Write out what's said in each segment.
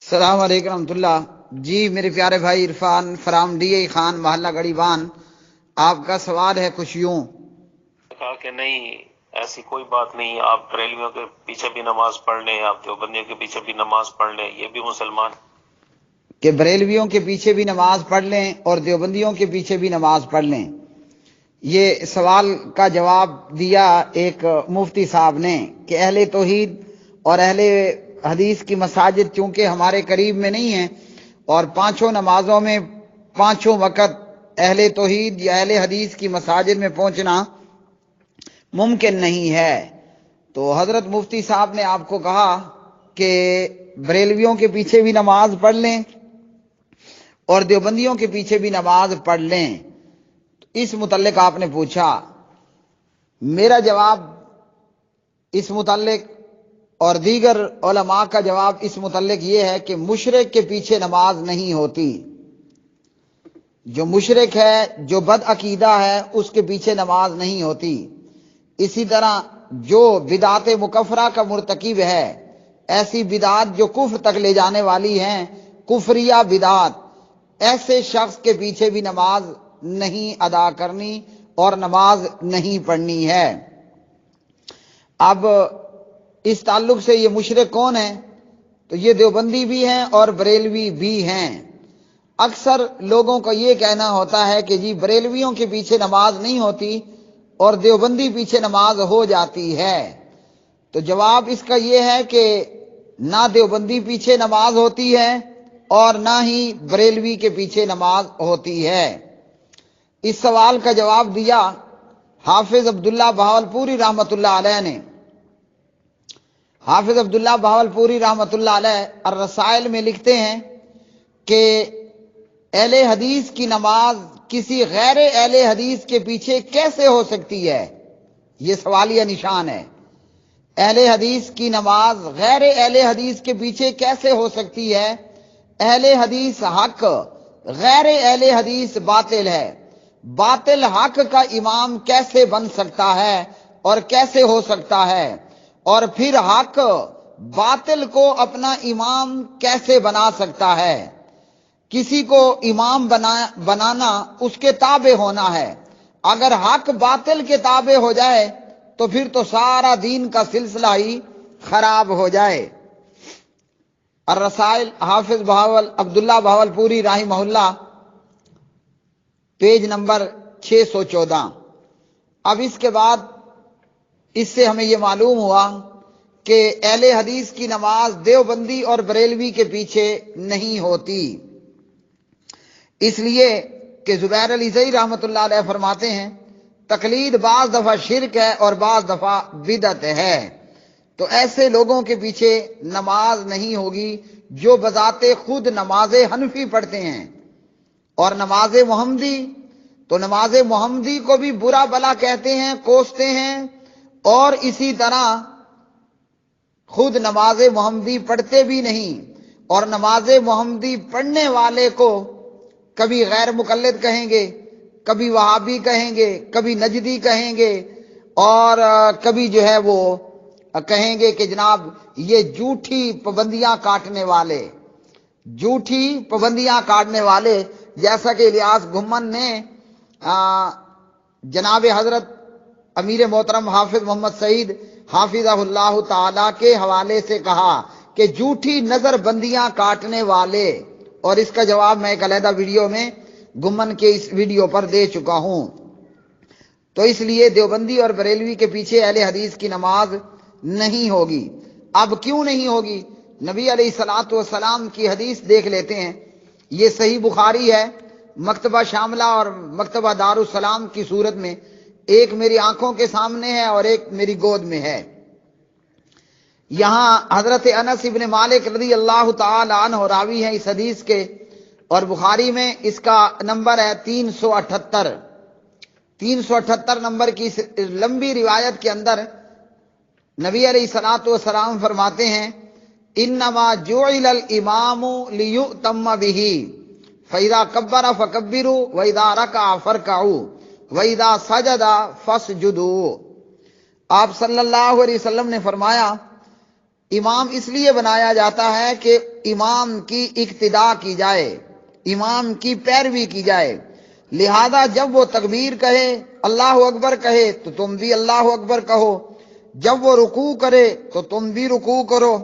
السلام علیکم رحمۃ اللہ۔ جی میرے پیارے بھائی Irfan from D A Khan محلہ گڑی بان، آپ کا سوال ہے کچھ یوں کہا کہ نہیں، ایسی کوئی بات نہیں، آپ بریلویوں کے پیچھے بھی نماز پڑھ لیں، آپ دیوبندیوں کے پیچھے بھی نماز پڑھ لیں، یہ بھی مسلمان۔ کہ بریلویوں کے پیچھے بھی نماز پڑھ لیں اور دیوبندیوں کے پیچھے بھی نماز پڑھ لیں۔ یہ سوال کا جواب دیا ایک مفتی صاحب نے کہ اہل توحید اور اہل حدیث کی مساجد چونکہ ہمارے قریب میں نہیں ہیں اور پانچوں نمازوں میں پانچوں وقت اہل توحید یا اہل حدیث کی مساجد میں پہنچنا ممکن نہیں ہے، تو حضرت مفتی صاحب نے آپ کو کہا کہ بریلویوں کے پیچھے بھی نماز پڑھ لیں اور دیوبندیوں کے پیچھے بھی نماز پڑھ لیں۔ اس متعلق آپ نے پوچھا، میرا جواب اس متعلق اور دیگر علماء کا جواب اس متعلق یہ ہے کہ مشرک کے پیچھے نماز نہیں ہوتی۔ جو مشرک ہے، جو بد عقیدہ ہے، اس کے پیچھے نماز نہیں ہوتی۔ اسی طرح جو بدعت مکفرہ کا مرتکب ہے، ایسی بدعات جو کفر تک لے جانے والی ہیں، کفریہ بدعات، ایسے شخص کے پیچھے بھی نماز نہیں ادا کرنی اور نماز نہیں پڑھنی ہے۔ اب اس تعلق سے یہ مشرک کون ہیں؟ تو یہ دیوبندی بھی ہیں اور بریلوی بھی ہیں۔ اکثر لوگوں کو یہ کہنا ہوتا ہے کہ جی بریلویوں کے پیچھے نماز نہیں ہوتی اور دیوبندی پیچھے نماز ہو جاتی ہے، تو جواب اس کا یہ ہے کہ نہ دیوبندی پیچھے نماز ہوتی ہے اور نہ ہی بریلوی کے پیچھے نماز ہوتی ہے۔ اس سوال کا جواب دیا حافظ عبداللہ بہاولپوری رحمۃ اللہ علیہ نے۔ حافظ عبداللہ بہاولپوری رحمۃ اللہ علیہ الرسائل میں لکھتے ہیں کہ اہل حدیث کی نماز کسی غیر اہل حدیث کے پیچھے کیسے ہو سکتی ہے؟ یہ سوالیہ نشان ہے۔ اہل حدیث کی نماز غیر اہل حدیث کے پیچھے کیسے ہو سکتی ہے؟ اہل حدیث حق، غیر اہل حدیث باطل ہے۔ باطل حق کا امام کیسے بن سکتا ہے اور کیسے ہو سکتا ہے؟ اور پھر حق باطل کو اپنا امام کیسے بنا سکتا ہے؟ کسی کو امام بنانا اس کے تابع ہونا ہے۔ اگر حق باطل کے تابع ہو جائے تو پھر تو سارا دین کا سلسلہ ہی خراب ہو جائے۔ الرسائل حافظ عبداللہ بہاولپوری رحمہ اللہ، پیج نمبر 614۔ اب اس کے بعد اس سے ہمیں یہ معلوم ہوا کہ اہل حدیث کی نماز دیوبندی اور بریلوی کے پیچھے نہیں ہوتی، اس لیے کہ زبیر علی زئی رحمۃ اللہ علیہ فرماتے ہیں تقلید بعض دفعہ شرک ہے اور بعض دفعہ بدعت ہے، تو ایسے لوگوں کے پیچھے نماز نہیں ہوگی جو بذات خود نماز حنفی پڑھتے ہیں۔ اور نماز محمدی، تو نماز محمدی کو بھی برا بلا کہتے ہیں، کوستے ہیں، اور اسی طرح خود نماز محمدی پڑھتے بھی نہیں، اور نماز محمدی پڑھنے والے کو کبھی غیر مقلد کہیں گے، کبھی وہابی کہیں گے، کبھی نجدی کہیں گے، اور کبھی جو ہے وہ کہیں گے کہ جناب یہ جھوٹی پابندیاں کاٹنے والے، جھوٹی پابندیاں کاٹنے والے، جیسا کہ الیاس گھمن نے جناب حضرت امیر محترم حافظ محمد سعید حافظہ اللہ تعالی کے حوالے سے کہا کہ جھوٹی نظر بندیاں کاٹنے والے، اور اس کا جواب میں ایک علیحدہ ویڈیو میں گمن کے اس ویڈیو پر دے چکا ہوں۔ تو اس لیے دیوبندی اور بریلوی کے پیچھے اہل حدیث کی نماز نہیں ہوگی۔ اب کیوں نہیں ہوگی؟ نبی علیہ الصلوۃ والسلام کی حدیث دیکھ لیتے ہیں، یہ صحیح بخاری ہے، مکتبہ شاملہ اور مکتبہ دارالسلام کی صورت میں، ایک میری آنکھوں کے سامنے ہے اور ایک میری گود میں ہے۔ یہاں حضرت انس ابن مالک رضی اللہ تعالی عنہ راوی ہیں اس حدیث کے، اور بخاری میں اس کا نمبر ہے 378۔ 378 نمبر کی اس لمبی روایت کے اندر نبی علیہ الصلوۃ والسلام فرماتے ہیں انما جعل الامام لیؤتم بہ فاذا کبر فکبروا واذا رکع فرکعوا واذا سجد فاسجدوا۔ آپ صلی اللہ علیہ وسلم نے فرمایا امام اس لیے بنایا جاتا ہے کہ امام کی اقتداء کی جائے، امام کی پیروی کی جائے، لہذا جب وہ تکبیر کہے، اللہ اکبر کہے تو تم بھی اللہ اکبر کہو، جب وہ رکوع کرے تو تم بھی رکوع کرو،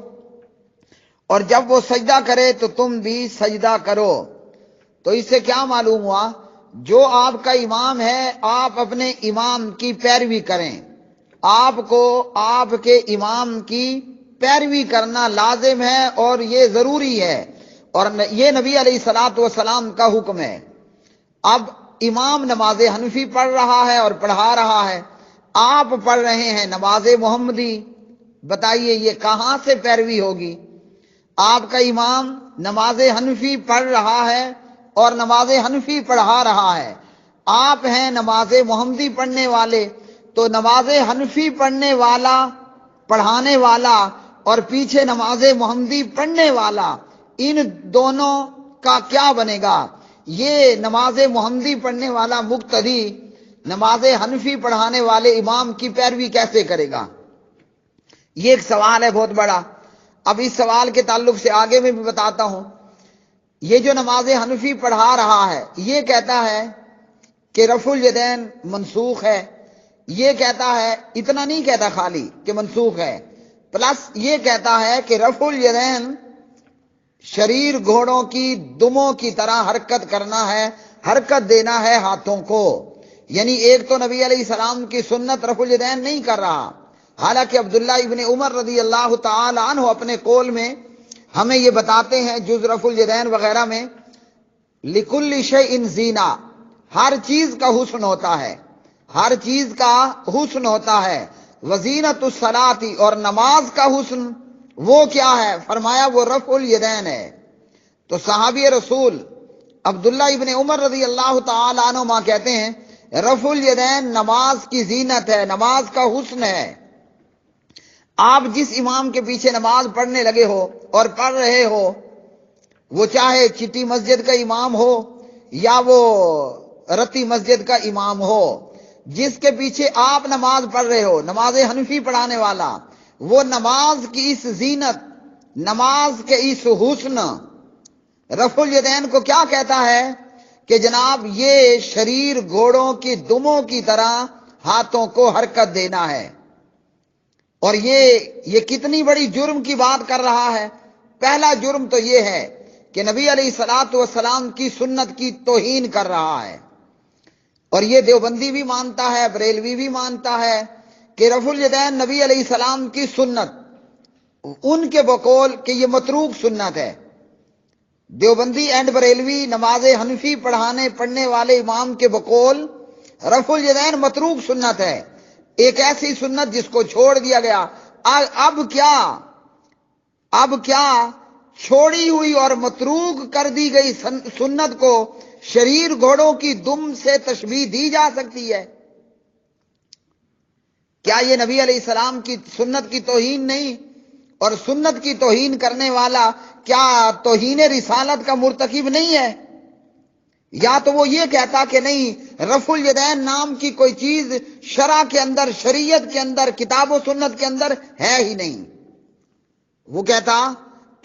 اور جب وہ سجدہ کرے تو تم بھی سجدہ کرو۔ تو اس سے کیا معلوم ہوا؟ جو آپ کا امام ہے آپ اپنے امام کی پیروی کریں، آپ کو آپ کے امام کی پیروی کرنا لازم ہے اور یہ ضروری ہے، اور یہ نبی علیہ الصلوۃ والسلام کا حکم ہے۔ اب امام نماز حنفی پڑھ رہا ہے اور پڑھا رہا ہے، آپ پڑھ رہے ہیں نماز محمدی، بتائیے یہ کہاں سے پیروی ہوگی؟ آپ کا امام نماز حنفی پڑھ رہا ہے اور نماز حنفی پڑھا رہا ہے، آپ ہیں نماز محمدی پڑھنے والے، تو نماز حنفی پڑھنے والا، پڑھانے والا، اور پیچھے نماز محمدی پڑھنے والا، ان دونوں کا کیا بنے گا؟ یہ نماز محمدی پڑھنے والا مقتدی نماز حنفی پڑھانے والے امام کی پیروی کیسے کرے گا؟ یہ ایک سوال ہے بہت بڑا۔ اب اس سوال کے تعلق سے آگے میں بھی بتاتا ہوں۔ یہ جو نماز حنفی پڑھا رہا ہے یہ کہتا ہے کہ رفع الیدین منسوخ ہے، یہ کہتا ہے، اتنا نہیں کہتا خالی کہ منسوخ ہے، پلس یہ کہتا ہے کہ رفع الیدین شریر گھوڑوں کی دموں کی طرح حرکت کرنا ہے، حرکت دینا ہے ہاتھوں کو، یعنی ایک تو نبی علیہ السلام کی سنت رفع الیدین نہیں کر رہا، حالانکہ عبداللہ ابن عمر رضی اللہ تعالی عنہ اپنے قول میں ہمیں یہ بتاتے ہیں جز رفع الیدین وغیرہ میں، لکل شیء زینہ، ہر چیز کا حسن ہوتا ہے، ہر چیز کا حسن ہوتا ہے، وزینت الصلاۃ، اور نماز کا حسن وہ کیا ہے؟ فرمایا وہ رفع الیدین ہے۔ تو صحابی رسول عبداللہ ابن عمر رضی اللہ تعالی عنہما کہتے ہیں رفع الیدین نماز کی زینت ہے، نماز کا حسن ہے۔ آپ جس امام کے پیچھے نماز پڑھنے لگے ہو اور پڑھ رہے ہو، وہ چاہے چٹی مسجد کا امام ہو یا وہ رتی مسجد کا امام ہو، جس کے پیچھے آپ نماز پڑھ رہے ہو، نماز حنفی پڑھانے والا، وہ نماز کی اس زینت، نماز کے اس حسن رفع الیدین کو کیا کہتا ہے کہ جناب یہ شریر گھوڑوں کی دموں کی طرح ہاتھوں کو حرکت دینا ہے۔ اور یہ کتنی بڑی جرم کی بات کر رہا ہے۔ پہلا جرم تو یہ ہے کہ نبی علیہ الصلوۃ والسلام کی سنت کی توہین کر رہا ہے، اور یہ دیوبندی بھی مانتا ہے، بریلوی بھی مانتا ہے کہ رفع الیدین نبی علیہ السلام کی سنت، ان کے بقول کہ یہ متروک سنت ہے۔ دیوبندی اینڈ بریلوی نماز حنفی پڑھنے والے امام کے بقول رفع الیدین متروک سنت ہے، ایک ایسی سنت جس کو چھوڑ دیا گیا۔ اب کیا چھوڑی ہوئی اور متروک کر دی گئی سنت کو شریر گھوڑوں کی دم سے تشبیہ دی جا سکتی ہے؟ کیا یہ نبی علیہ السلام کی سنت کی توہین نہیں؟ اور سنت کی توہین کرنے والا کیا توہین رسالت کا مرتکب نہیں ہے؟ یا تو وہ یہ کہتا کہ نہیں، رفع الیدین نام کی کوئی چیز شرع کے اندر، شریعت کے اندر، کتاب و سنت کے اندر ہے ہی نہیں۔ وہ کہتا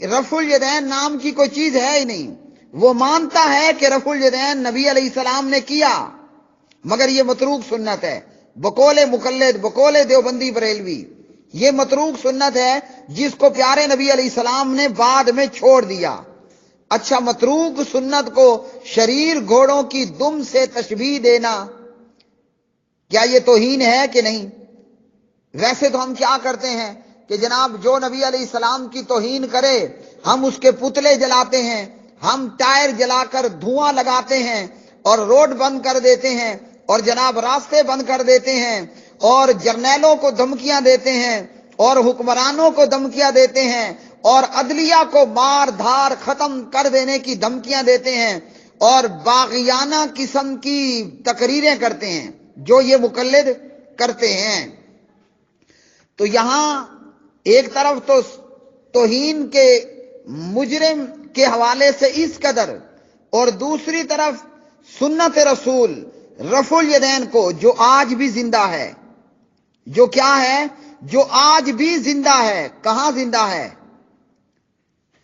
کہ رفع الیدین نام کی کوئی چیز ہے ہی نہیں۔ وہ مانتا ہے کہ رفع الیدین نبی علیہ السلام نے کیا، مگر یہ متروک سنت ہے، بقول مقلد، بقول دیوبندی بریلوی، یہ متروک سنت ہے جس کو پیارے نبی علیہ السلام نے بعد میں چھوڑ دیا۔ اچھا، متروک سنت کو شریر گھوڑوں کی دم سے تشبیہ دینا کیا یہ توہین ہے کہ نہیں؟ ویسے تو ہم کیا کرتے ہیں کہ جناب جو نبی علیہ السلام کی توہین کرے ہم اس کے پتلے جلاتے ہیں، ہم ٹائر جلا کر دھواں لگاتے ہیں اور روڈ بند کر دیتے ہیں اور جناب راستے بند کر دیتے ہیں اور جرنیلوں کو دھمکیاں دیتے ہیں اور حکمرانوں کو دھمکیاں دیتے ہیں اور عدلیہ کو مار دھار ختم کر دینے کی دھمکیاں دیتے ہیں اور باغیانہ قسم کی تقریریں کرتے ہیں جو یہ مقلد کرتے ہیں۔ تو یہاں ایک طرف تو توہین کے مجرم کے حوالے سے اس قدر، اور دوسری طرف سنت رسول رفع الیدین کو جو آج بھی زندہ ہے، جو کیا ہے، جو آج بھی زندہ ہے۔ کہاں زندہ ہے؟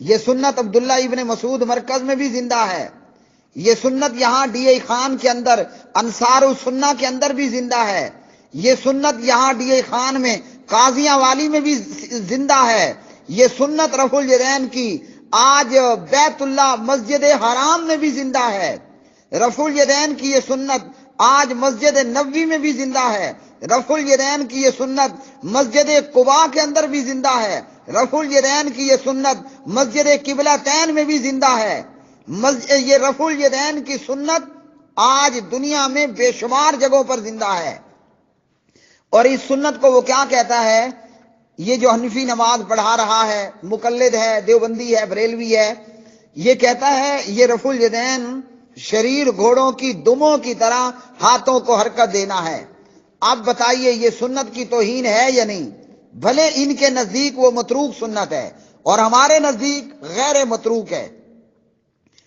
یہ سنت عبداللہ ابن مسعود مرکز میں بھی زندہ ہے، یہ سنت یہاں ڈی اے خان کے اندر انصار السنہ کے اندر بھی زندہ ہے، یہ سنت یہاں ڈی اے خان میں قاضیاں والی میں بھی زندہ ہے، یہ سنت رفع الیدین کی آج بیت اللہ مسجد حرام میں بھی زندہ ہے، رفع الیدین کی یہ سنت آج مسجد نبوی میں بھی زندہ ہے، رفع الیدین کی یہ سنت مسجد قباء کے اندر بھی زندہ ہے، رفع الیدین کی یہ سنت مسجد قبلتین میں بھی زندہ ہے۔ یہ رفع الیدین کی سنت آج دنیا میں بے شمار جگہوں پر زندہ ہے۔ اور اس سنت کو وہ کیا کہتا ہے؟ یہ جو حنفی نماز پڑھا رہا ہے، مقلد ہے، دیوبندی ہے، بریلوی ہے، یہ کہتا ہے یہ رفع الیدین شریر گھوڑوں کی دموں کی طرح ہاتھوں کو حرکت دینا ہے۔ اب بتائیے یہ سنت کی توہین ہے یا نہیں؟ بھلے ان کے نزدیک وہ متروک سنت ہے اور ہمارے نزدیک غیر متروک ہے،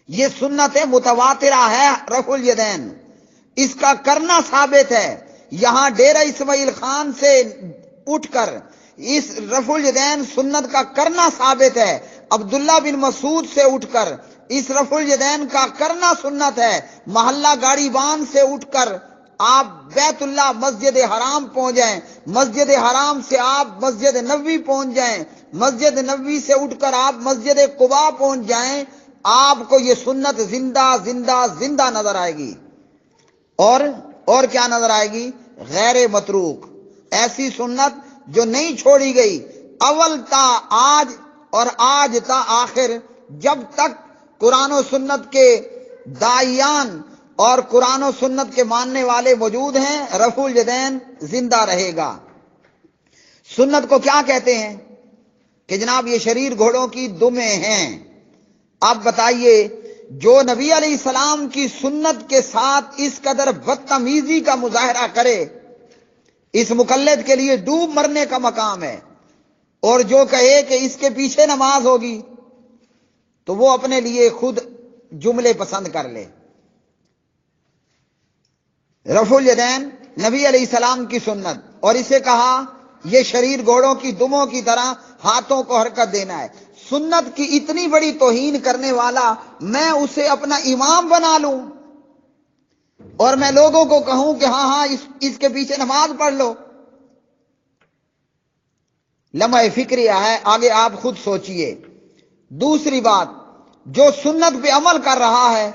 یہ سنت متواترہ ہے رفع الیدین، اس کا کرنا ثابت ہے۔ یہاں ڈیرہ اسماعیل خان سے اٹھ کر اس رفع الیدین سنت کا کرنا ثابت ہے، عبداللہ بن مسعود سے اٹھ کر اس رفع الیدین کا کرنا سنت ہے، محلہ گاڑی بان سے اٹھ کر آپ بیت اللہ مسجد حرام پہنچ جائیں، مسجد حرام سے آپ مسجد نبوی پہنچ جائیں، مسجد نبوی سے اٹھ کر آپ مسجد قباء پہنچ جائیں، آپ کو یہ سنت زندہ زندہ زندہ نظر آئے گی۔ اور کیا نظر آئے گی؟ غیر متروک، ایسی سنت جو نہیں چھوڑی گئی اول تا آج اور آج تا آخر، جب تک قرآن و سنت کے داعیان اور قرآن و سنت کے ماننے والے موجود ہیں، رفع الیدین زندہ رہے گا۔ سنت کو کیا کہتے ہیں؟ کہ جناب یہ شریر گھوڑوں کی دمیں ہیں۔ اب بتائیے جو نبی علیہ السلام کی سنت کے ساتھ اس قدر بدتمیزی کا مظاہرہ کرے، اس مقلد کے لیے ڈوب مرنے کا مقام ہے، اور جو کہے کہ اس کے پیچھے نماز ہوگی تو وہ اپنے لیے خود جملے پسند کر لے۔ رفع الیدین نبی علیہ السلام کی سنت، اور اسے کہا یہ شریر گھوڑوں کی دموں کی طرح ہاتھوں کو حرکت دینا ہے۔ سنت کی اتنی بڑی توہین کرنے والا میں اسے اپنا امام بنا لوں اور میں لوگوں کو کہوں کہ ہاں اس کے پیچھے نماز پڑھ لو؟ لمحہ فکریہ ہے، آگے آپ خود سوچئے۔ دوسری بات، جو سنت پہ عمل کر رہا ہے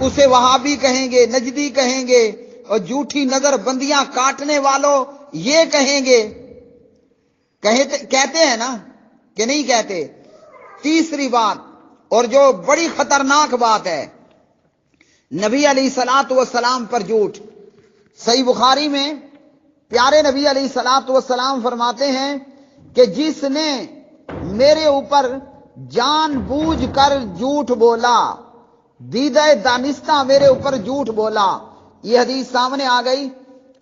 اسے وہابی کہیں گے، نجدی کہیں گے، اور جھوٹی نظر بندیاں کاٹنے والوں یہ کہیں گے، کہتے ہیں نا کہ نہیں کہتے؟ تیسری بات، اور جو بڑی خطرناک بات ہے، نبی علیہ الصلوۃ والسلام پر جھوٹ۔ صحیح بخاری میں پیارے نبی علیہ الصلوۃ والسلام فرماتے ہیں کہ جس نے میرے اوپر جان بوجھ کر جھوٹ بولا، دیدہ دانستہ میرے اوپر جھوٹ بولا، یہ حدیث سامنے آ گئی،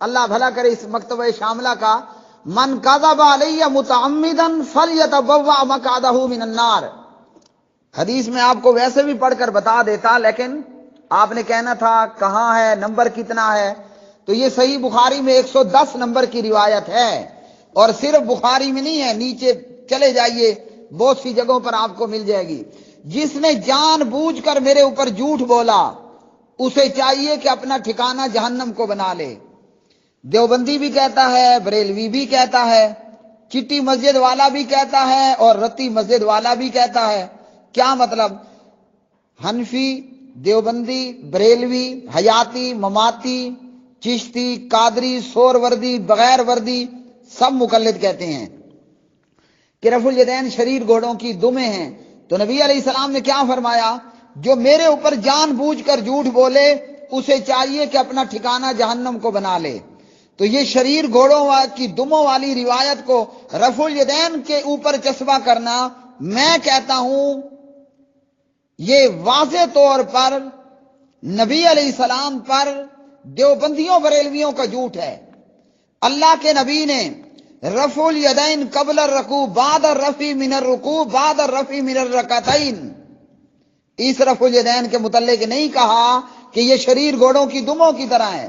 اللہ بھلا کرے اس مکتبہ شاملہ کا، من کذب علی متعمدا فلیتبوأ مقعدہ من النار۔ حدیث میں آپ کو ویسے بھی پڑھ کر بتا دیتا، لیکن آپ نے کہنا تھا کہاں ہے، نمبر کتنا ہے، تو یہ صحیح بخاری میں 110 نمبر کی روایت ہے، اور صرف بخاری میں نہیں ہے، نیچے چلے جائیے بہت سی جگہوں پر آپ کو مل جائے گی۔ جس نے جان بوجھ کر میرے اوپر جھوٹ بولا اسے چاہیے کہ اپنا ٹھکانہ جہنم کو بنا لے۔ دیوبندی بھی کہتا ہے، بریلوی بھی کہتا ہے، چٹی مسجد والا بھی کہتا ہے، اور رتی مسجد والا بھی کہتا ہے۔ کیا مطلب؟ حنفی، دیوبندی، بریلوی، حیاتی، مماتی، چشتی، قادری، سور وردی، بغیر وردی، سب مقلد کہتے ہیں کہ رفع الیدین شریر گھوڑوں کی دمیں ہیں۔ تو نبی علیہ السلام نے کیا فرمایا؟ جو میرے اوپر جان بوجھ کر جھوٹ بولے اسے چاہیے کہ اپنا ٹھکانہ جہنم کو بنا لے۔ تو یہ شریر گھوڑوں کی دموں والی روایت کو رفع الیدین کے اوپر چسپاں کرنا، میں کہتا ہوں یہ واضح طور پر نبی علیہ السلام پر دیوبندیوں بریلویوں کا جھوٹ ہے۔ اللہ کے نبی نے رفع الیدین قبل الرکوع بعد الرفع من الرکوع بعد الرفع من الرکعتین، اس رفع الیدین کے متعلق نہیں کہا کہ یہ شریر گھوڑوں کی دموں کی طرح ہے،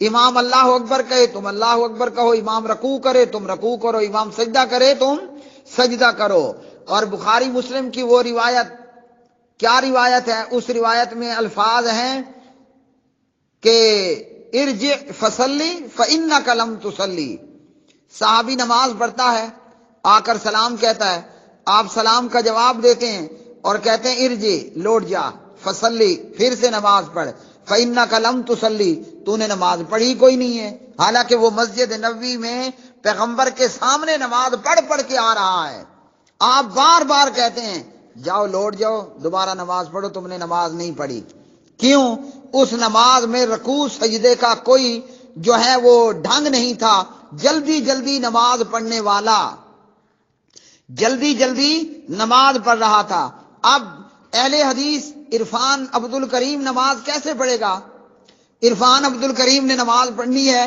امام اللہ اکبر کہے تم اللہ اکبر کہو، امام رکوع کرے تم رکوع کرو، امام سجدہ کرے تم سجدہ کرو۔ اور بخاری مسلم کی وہ روایت، کیا روایت ہے؟ اس روایت میں الفاظ ہیں کہ ارجع فصلی فإنک لم تصلی۔ صحابی نماز پڑھتا ہے، آ کر سلام کہتا ہے، آپ سلام کا جواب دیتے ہیں اور کہتے ہیں ارجع، لوٹ جا، فصلی، پھر سے نماز پڑھ، فإنک لم تصلی، تو نے نماز پڑھی کوئی نہیں ہے۔ حالانکہ وہ مسجد نبوی میں پیغمبر کے سامنے نماز پڑھ پڑھ کے آ رہا ہے، آپ بار بار کہتے ہیں جاؤ لوٹ جاؤ دوبارہ نماز پڑھو، تم نے نماز نہیں پڑھی۔ کیوں؟ اس نماز میں رکوع سجدے کا کوئی جو ہے وہ ڈھنگ نہیں تھا، جلدی جلدی نماز پڑھنے والا جلدی جلدی نماز پڑھ رہا تھا۔ اب اہل حدیث عرفان عبد الکریم نماز کیسے پڑھے گا؟ عرفان عبد الکریم نے نماز پڑھنی ہے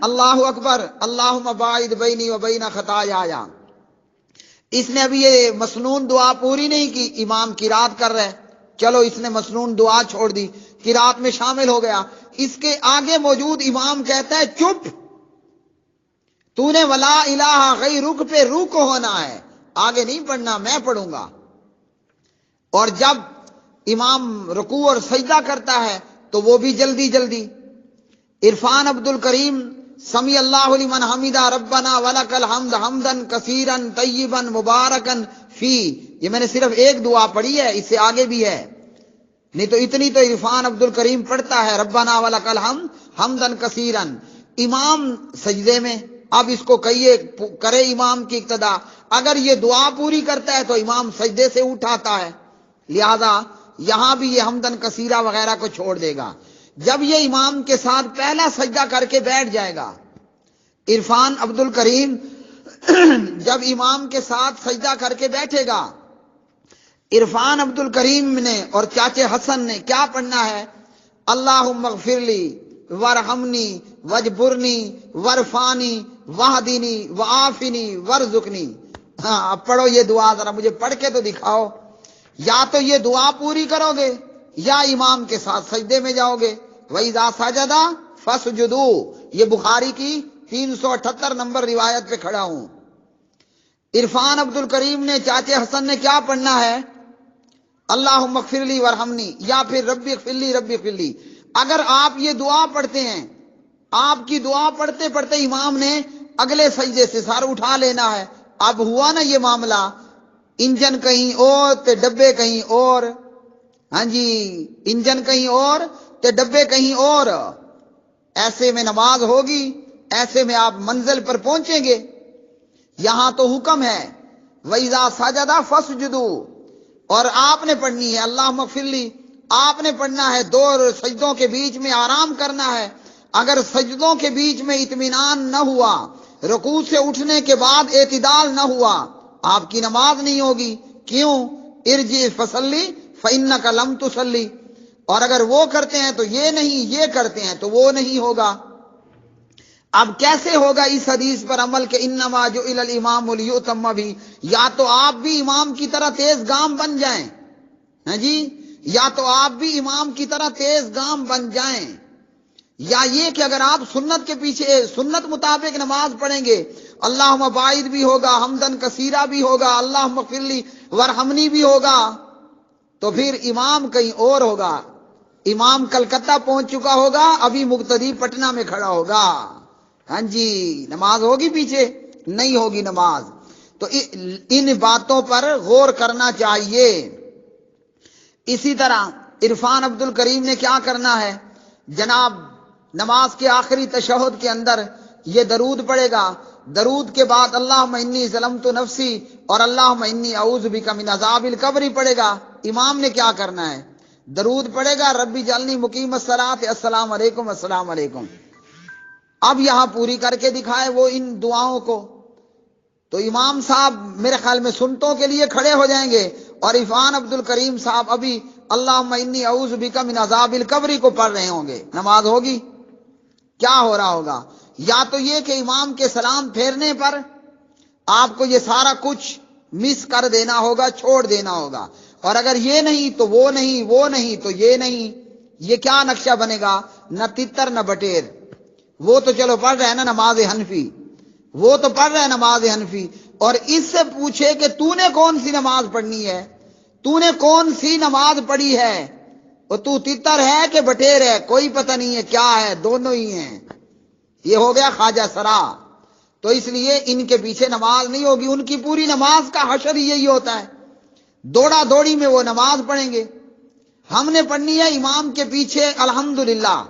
اللہ اکبر اللہم باعد بینی و بین خطایایا، اس نے ابھی یہ مسنون دعا پوری نہیں کی، امام قرات کر رہے، چلو اس نے مسنون دعا چھوڑ دی، قرات میں شامل ہو گیا، اس کے آگے موجود امام کہتا ہے چپ، تو نے ولا الہ غیرک پہ رکو ہونا ہے، آگے نہیں پڑھنا، میں پڑھوں گا۔ اور جب امام رکوع اور سجدہ کرتا ہے تو وہ بھی جلدی جلدی۔ عرفان عبد الکریم سمی اللہ لمن حمدہ ربنا ولک الحمد حمدا کثیرا طیبا مبارکا فی، یہ میں نے صرف ایک دعا پڑھی ہے، اس سے آگے بھی ہے، نہیں تو اتنی تو عرفان عبد الکریم پڑھتا ہے، ربنا ولک الحمد حمدا کثیرا۔ امام سجدے میں، اب اس کو کہیے کرے امام کی اقتدا، اگر یہ دعا پوری کرتا ہے تو امام سجدے سے اٹھاتا ہے، لہذا یہاں بھی یہ حمدن کثیرہ وغیرہ کو چھوڑ دے گا۔ جب یہ امام کے ساتھ پہلا سجدہ کر کے بیٹھ جائے گا، عرفان عبد الکریم جب امام کے ساتھ سجدہ کر کے بیٹھے گا، عرفان عبد الکریم نے اور چاچے حسن نے کیا پڑھنا ہے؟ اللہم اغفر لی ورحمنی وجبرنی ورفانی وحدنی وعافنی ورزقنی۔ ہاں اب پڑھو یہ دعا، ذرا مجھے پڑھ کے تو دکھاؤ، یا تو یہ دعا پوری کرو گے یا امام کے ساتھ سجدے میں جاؤ گے۔ وَإِذَا سَجَدَ فَاسْجُدُوا، یہ بخاری کی 378 نمبر روایت پہ کھڑا ہوں۔ عرفان عبد الکریم نے چاچے حسن نے کیا پڑھنا ہے؟ اللہم اغفر لی ورحمنی، یا پھر ربی اغفر لی ربی اغفر لی۔ اگر آپ یہ دعا پڑھتے ہیں، آپ کی دعا پڑھتے پڑھتے امام نے اگلے سجدے سے سر اٹھا لینا ہے، اب ہوا نا یہ معاملہ، انجن کہیں اور تے ڈبے کہیں اور، ہاں جی انجن کہیں اور تے ڈبے کہیں اور، ایسے میں نماز ہوگی، ایسے میں آپ منزل پر پہنچیں گے۔ یہاں تو حکم ہے وَإِذَا سَجَدَ فَاسْجُدُوا، اور آپ نے پڑھنی ہے اللہم اغفر لی، آپ نے پڑھنا ہے، دو سجدوں کے بیچ میں آرام کرنا ہے۔ اگر سجدوں کے بیچ میں اطمینان نہ ہوا، رکوع سے اٹھنے کے بعد اعتدال نہ ہوا، آپ کی نماز نہیں ہوگی۔ کیوں؟ ارجع فصلی فإنک لم تصلی، اور اگر وہ کرتے ہیں تو یہ نہیں، یہ کرتے ہیں تو وہ نہیں ہوگا۔ اب کیسے ہوگا اس حدیث پر عمل کہ انما جعل الامام لیؤتم بھی؟ یا تو آپ بھی امام کی طرح تیز گام بن جائیں، ہاں جی، یا تو آپ بھی امام کی طرح تیز گام بن جائیں، یا یہ کہ اگر آپ سنت کے پیچھے سنت مطابق نماز پڑھیں گے، اللہم باعد بھی ہوگا، حمدن کثیرہ بھی ہوگا، اللہم اغفر لی ورحمنی بھی ہوگا، تو پھر امام کہیں اور ہوگا، امام کلکتہ پہنچ چکا ہوگا، ابھی مقتدی پٹنہ میں کھڑا ہوگا، ہاں جی نماز ہوگی پیچھے؟ نہیں ہوگی نماز۔ تو ان باتوں پر غور کرنا چاہیے۔ اسی طرح عرفان عبد الکریم نے کیا کرنا ہے؟ جناب نماز کے آخری تشہد کے اندر یہ درود پڑھے گا، درود کے بعد اللہم انی ظلمت نفسی اور اللہم انی اعوذ بک من عذاب القبر پڑھے گا۔ امام نے کیا کرنا ہے؟ درود پڑھے گا، ربی جعلنی مقیم الصلاۃ، السلام علیکم السلام علیکم۔ اب یہاں پوری کر کے دکھائے وہ ان دعاؤں کو، تو امام صاحب میرے خیال میں سنتوں کے لیے کھڑے ہو جائیں گے، اور عرفان عبد الکریم صاحب ابھی اللہم انی اعوذ بک من عذاب القبر کو پڑھ رہے ہوں گے۔ نماز ہوگی؟ کیا ہو رہا ہوگا؟ یا تو یہ کہ امام کے سلام پھیرنے پر آپ کو یہ سارا کچھ مس کر دینا ہوگا، چھوڑ دینا ہوگا، اور اگر یہ نہیں تو وہ نہیں، وہ نہیں تو یہ نہیں، یہ کیا نقشہ بنے گا؟ نہ تتر نہ بٹیر. وہ تو چلو پڑھ رہے ہیں نا نماز حنفی، وہ تو پڑھ رہے ہیں نماز حنفی، اور اس سے پوچھے کہ تو نے کون سی نماز پڑھنی ہے، تو نے کون سی نماز پڑھی ہے، اور تو تتر ہے کہ بٹیر ہے، کوئی پتہ نہیں ہے کیا ہے، دونوں ہی ہیں. یہ ہو گیا خواجہ سرا. تو اس لیے ان کے پیچھے نماز نہیں ہوگی. ان کی پوری نماز کا حشر یہی ہوتا ہے، دوڑا دوڑی میں وہ نماز پڑھیں گے. ہم نے پڑھنی ہے امام کے پیچھے الحمدللہ.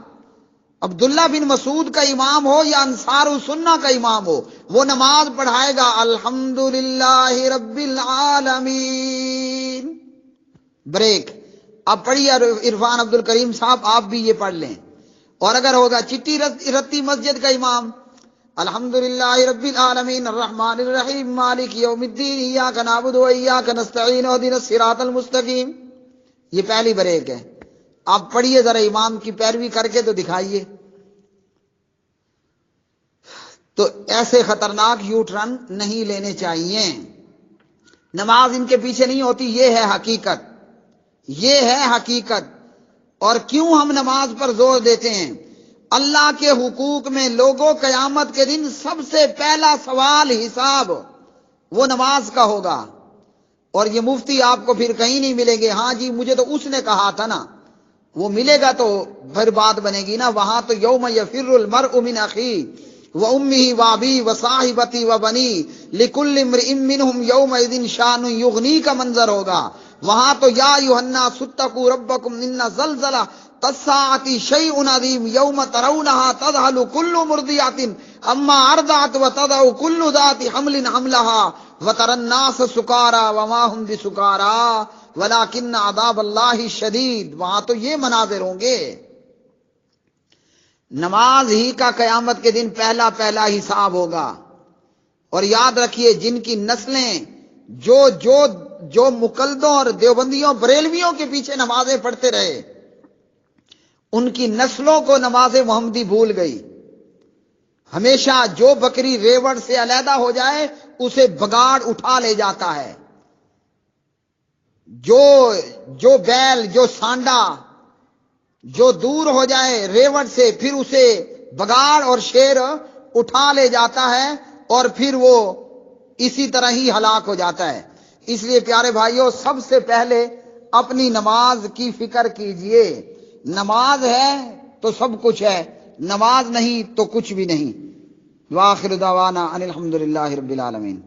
عبداللہ بن مسعود کا امام ہو یا انصار السنہ کا امام ہو، وہ نماز پڑھائے گا الحمدللہ رب العالمین. بریک. اب پڑھیے عرفان عبد الکریم صاحب، آپ بھی یہ پڑھ لیں. اور اگر ہوگا چٹی رتی مسجد کا امام، الحمدللہ رب العالمین الرحمن الرحیم مالک یوم الدین ایاک نعبد و ایاک نستعین اہدنا الصراط المستقیم. یہ پہلی بریک ہے. آپ پڑھیے ذرا امام کی پیروی کر کے تو دکھائیے. تو ایسے خطرناک یو ٹرن نہیں لینے چاہیے. نماز ان کے پیچھے نہیں ہوتی، یہ ہے حقیقت، یہ ہے حقیقت. اور کیوں ہم نماز پر زور دیتے ہیں؟ اللہ کے حقوق میں لوگوں قیامت کے دن سب سے پہلا سوال حساب وہ نماز کا ہوگا. اور یہ مفتی آپ کو پھر کہیں نہیں ملیں گے. ہاں جی مجھے تو اس نے کہا تھا نا، وہ ملے گا تو پھر بات بنے گی نا. وہاں تو یوم یفر المرء من اخیہ وامہ وابیہ وصاحبتہ وبنیہ لکل امرئ منہم یومئذ شأن یغنیہ کا منظر ہوگا. وہاں تو یا ایھا الناس اتقوا ربکم ان زلزلۃ الساعۃ شیء عظیم یوم ترونھا تذہل کل مرضعۃ اما ارضعت وتضع کل ذات حمل حملھا وتری الناس سکارى وما هم بسکارى ولکن عذاب اللہ شدید. وہاں تو یہ مناظر ہوں گے. نماز ہی کا قیامت کے دن پہلا حساب ہوگا. اور یاد رکھیے جن کی نسلیں جو مقلدوں اور دیوبندیوں بریلویوں کے پیچھے نمازیں پڑھتے رہے، ان کی نسلوں کو نماز محمدی بھول گئی. ہمیشہ جو بکری ریوڑ سے علیحدہ ہو جائے اسے بگاڑ اٹھا لے جاتا ہے. جو بیل، جو سانڈا جو دور ہو جائے ریوڑ سے، پھر اسے بگاڑ اور شیر اٹھا لے جاتا ہے، اور پھر وہ اسی طرح ہی ہلاک ہو جاتا ہے. اس لیے پیارے بھائیوں، سب سے پہلے اپنی نماز کی فکر کیجئے. نماز ہے تو سب کچھ ہے، نماز نہیں تو کچھ بھی نہیں. وآخر دعوانا ان الحمدللہ رب العالمین.